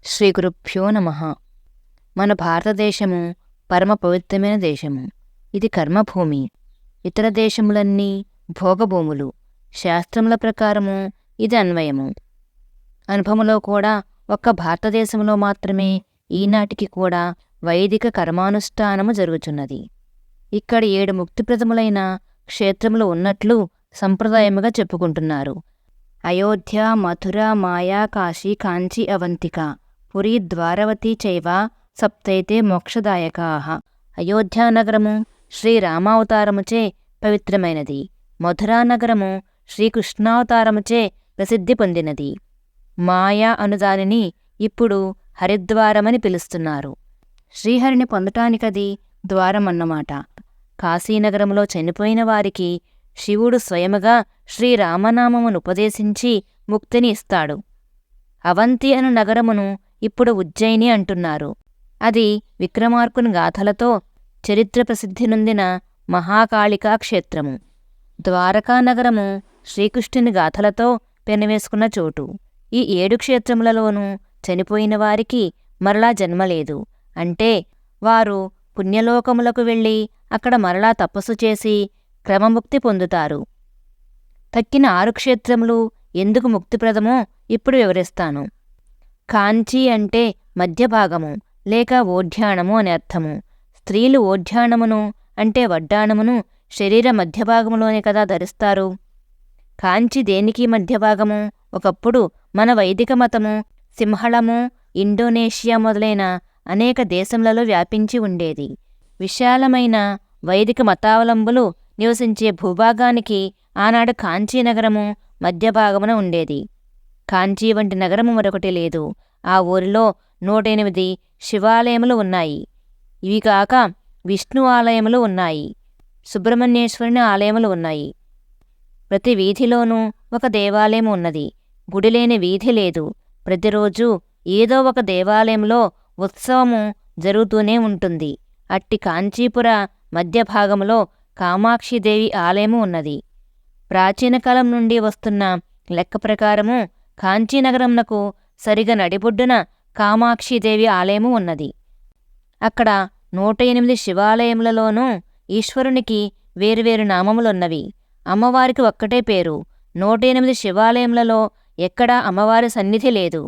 శ్రీ గురుభ్యో నమః. మన భారతదేశము పరమ పవిత్రమైన దేశము. ఇది కర్మభూమి. ఇతర దేశములన్నీ భోగభూములు. శాస్త్రముల ప్రకారము ఇది అన్వయము. అనుభవములో కూడా ఒక్క భారతదేశంలో మాత్రమే ఈనాటికి కూడా వైదిక కర్మానుష్ఠానము జరుగుచున్నది. ఇక్కడ 7 ముక్తిప్రదములైన క్షేత్రములు ఉన్నట్లు సంప్రదాయముగా చెప్పుకుంటున్నారు. అయోధ్య, మథుర, మాయా, కాశీ, కాంచీ, అవంతిక, పురీ, ద్వారవతి చైవ సప్తైతే మోక్షదాయకాః. అయోధ్యానగరము శ్రీరామావతారముచే పవిత్రమైనది. మధురానగరము శ్రీకృష్ణావతారముచే ప్రసిద్ధి పొందినది. మాయా అను దానిని ఇప్పుడు హరిద్వారమని పిలుస్తున్నారు. శ్రీహరిని పొందటానికది ద్వారమన్నమాట. కాశీనగరంలో చనిపోయిన వారికి శివుడు స్వయముగా శ్రీరామనామమును ఉపదేశించి ముక్తిని ఇస్తాడు. అవంతి అను నగరమును ఇప్పుడు ఉజ్జయిని అంటున్నారు. అది విక్రమార్కుని గాథలతో చరిత్ర ప్రసిద్ధి నొందిన మహాకాళికా క్షేత్రము. ద్వారకా నగరము శ్రీకృష్ణుని గాథలతో పెనవేసుకున్న చోటు. ఈ 7 క్షేత్రములలోనూ చనిపోయిన వారికి మరలా జన్మలేదు. అంటే వారు పుణ్యలోకములకు వెళ్ళి అక్కడ మరలా తపస్సు చేసి క్రమముక్తి పొందుతారు. తక్కిన 6 క్షేత్రములు ఎందుకు ముక్తిప్రదమో ఇప్పుడు వివరిస్తాను. కాంచీ అంటే మధ్యభాగము లేక ఓఢ్యాణము అని అర్థము. స్త్రీలు ఓఢ్యాణమును అంటే వడ్డాణమును శరీర మధ్యభాగములోనే కదా ధరిస్తారు. కాంచి దేనికి మధ్యభాగము? ఒకప్పుడు మన వైదిక మతము సింహళము, ఇండోనేషియా మొదలైన అనేక దేశములలో వ్యాపించి ఉండేది. విశాలమైన వైదిక మతావలంబులు నివసించే భూభాగానికి ఆనాడు కాంచీనగరము మధ్యభాగమున ఉండేది. కాంచీ వంటి నగరము మరొకటి లేదు. ఆ ఊరిలో 108 శివాలయములు ఉన్నాయి. ఇవి కాక విష్ణు ఆలయములు ఉన్నాయి. సుబ్రహ్మణ్యేశ్వరుని ఆలయములు ఉన్నాయి. ప్రతి వీధిలోనూ ఒక దేవాలయం ఉన్నది. గుడి లేని వీధి లేదు. ప్రతిరోజు ఏదో ఒక దేవాలయంలో ఉత్సవము జరుగుతూనే ఉంటుంది. అట్టి కాంచీపుర మధ్యభాగములో కామాక్షిదేవి ఆలయము ఉన్నది. ప్రాచీన కాలం నుండి వస్తున్న లెక్క ప్రకారము కాంచీనగరమునకు సరిగా నడిబొడ్డున కామాక్షిదేవి ఆలయము ఉన్నది. అక్కడ 108 శివాలయములలోనూ ఈశ్వరునికి వేరువేరు నామములున్నవి. అమ్మవారికి ఒక్కటే పేరు. 108 శివాలయములలో ఎక్కడా అమ్మవారి సన్నిధి లేదు.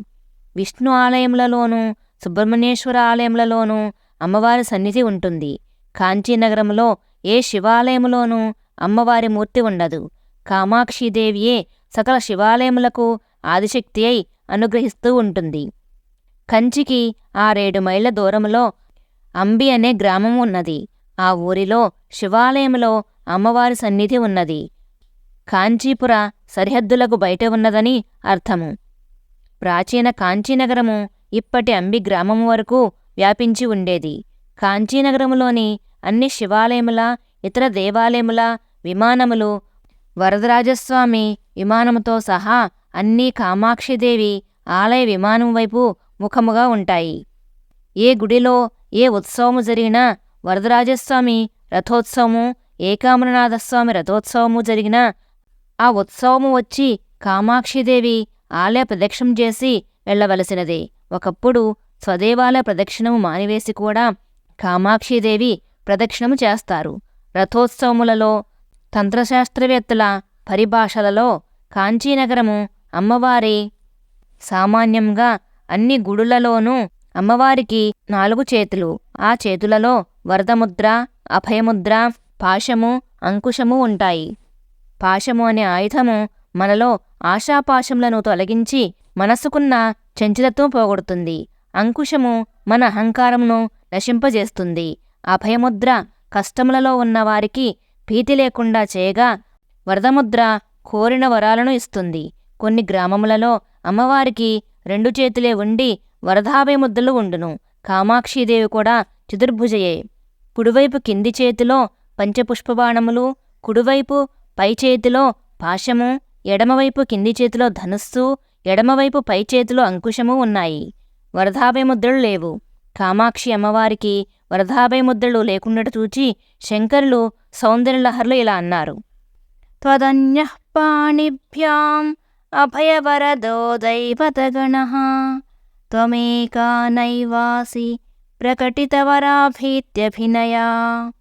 విష్ణు ఆలయములలోనూ సుబ్రహ్మణ్యేశ్వర ఆలయములలోనూ అమ్మవారి సన్నిధి ఉంటుంది. కాంచీనగరంలో ఏ శివాలయములోనూ అమ్మవారి మూర్తి ఉండదు. కామాక్షిదేవియే సకల శివాలయములకు ఆదిశక్తి అయి అనుగ్రహిస్తూ ఉంటుంది. కంచికి 6-7 మైళ్ళ దూరములో అంబి అనే గ్రామము ఉన్నది. ఆ ఊరిలో శివాలయములో అమ్మవారి సన్నిధి ఉన్నది. కాంచీపుర సరిహద్దులకు బయట ఉన్నదని అర్థము. ప్రాచీన కాంచీనగరము ఇప్పటి అంబి గ్రామము వరకు వ్యాపించి ఉండేది. కాంచీనగరములోని అన్ని శివాలయముల, ఇతర దేవాలయముల విమానములు వరదరాజస్వామి విమానముతో సహా అన్నీ కామాక్షిదేవి ఆలయ విమానం వైపు ముఖముగా ఉంటాయి. ఏ గుడిలో ఏ ఉత్సవము జరిగినా వరదరాజస్వామి రథోత్సవము, ఏకాంబరనాథస్వామి రథోత్సవము జరిగినా ఆ ఉత్సవము వచ్చి కామాక్షిదేవి ఆలయ ప్రదక్షిణం చేసి వెళ్లవలసినదే. ఒకప్పుడు స్వదేవాలయ ప్రదక్షిణము మానివేసి కూడా కామాక్షిదేవి ప్రదక్షిణము చేస్తారు. రథోత్సవములలో తంత్రశాస్త్రవేత్తల పరిభాషలలో కాంచీనగరము అమ్మవారి సామాన్యంగా అన్ని గుడులలోనూ అమ్మవారికి 4 చేతులు. ఆ చేతులలో వరదముద్ర, అభయముద్ర, పాశము, అంకుశము ఉంటాయి. పాశము అనే ఆయుధము మనలో ఆశాపాశములను తొలగించి మనసుకున్న చంచలత్వం పోగొడుతుంది. అంకుశము మన అహంకారమును నశింపజేస్తుంది. అభయముద్ర కష్టములలో ఉన్నవారికి భీతి లేకుండా చేయగా, వరదముద్ర కోరిన వరాలను ఇస్తుంది. కొన్ని గ్రామములలో అమ్మవారికి 2 చేతులే ఉండి వరదాభయముద్రలు ఉండును. కామాక్షిదేవి కూడా చతుర్భుజయే. కుడివైపు కింది చేతిలో పంచపుష్పబాణములు, కుడివైపు పై చేతిలో పాశము, ఎడమవైపు కింది చేతిలో ధనుస్సు, ఎడమవైపు పై చేతిలో అంకుశము ఉన్నాయి. వరదాభయముద్రలు లేవు. కామాక్షి అమ్మవారికి వరదాభయముద్రలు లేకుండా చూచి శంకరులు సౌందర్యలహరిలో ఇలా అన్నారు: త్వదన్యః పాణిభ్యాం అభయవరదో దైవతగణః త్వమేకా నైవాసి ప్రకటితవరాభీత్యభినయా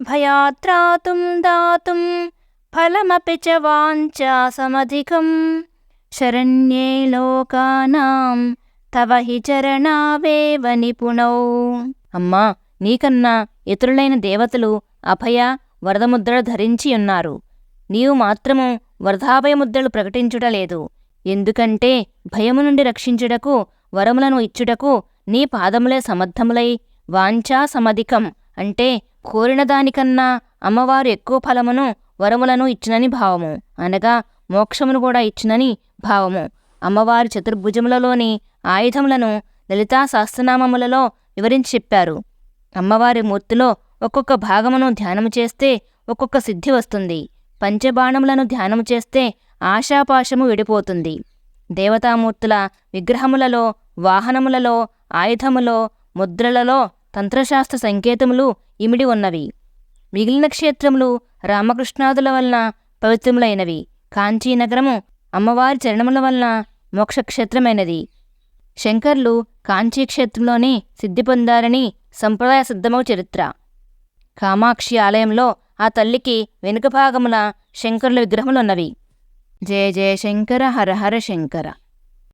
భయాత్రాతుం దాతుం ఫలమపి చ వాంఛా సమధికం శరణ్యే లోకానాం తవ హి చరణావేవ నిపుణౌ. అమ్మా, నీకన్నా ఇతరులైన దేవతలు అభయ వరదముద్రలు ధరించి ఉన్నారు. నీవు మాత్రము వరదాభయముద్రలు ప్రకటించుటలేదు. ఎందుకంటే భయము నుండి రక్షించుటకు వరములను ఇచ్చుటకు నీ పాదములే సమర్థములై, వాంఛా సమధికం అంటే కోరిన దానికన్నా అమ్మవారు ఎక్కువ ఫలమును వరములను ఇచ్చునని భావము, అనగా మోక్షమును కూడా ఇచ్చునని భావము. అమ్మవారి చతుర్భుజములలోని ఆయుధములను లలితా సహస్రనామములలో వివరించి చెప్పారు. అమ్మవారి మూర్తిలో ఒక్కొక్క భాగమును ధ్యానము చేస్తే ఒక్కొక్క సిద్ధి వస్తుంది. పంచబాణములను ధ్యానము చేస్తే ఆశాపాశము విడిపోతుంది. దేవతామూర్తుల విగ్రహములలో, వాహనములలో, ఆయుధములో, ముద్రలలో తంత్రశాస్త్ర సంకేతములు ఇమిడి ఉన్నవి. మిగిలిన క్షేత్రములు రామకృష్ణాదుల వలన పవిత్రములైనవి. కాంచీనగరము అమ్మవారి చరణముల వలన మోక్షక్షేత్రమైనది. శంకర్లు కాంచీక్షేత్రంలోనే సిద్ధి పొందారని సంప్రదాయ సిద్ధమగు చరిత్ర. కామాక్షి ఆలయంలో ఆ తల్లికి వెనుక భాగమున శంకరుల విగ్రహములున్నవి. జయ జయ శంకర హర హర శంకర.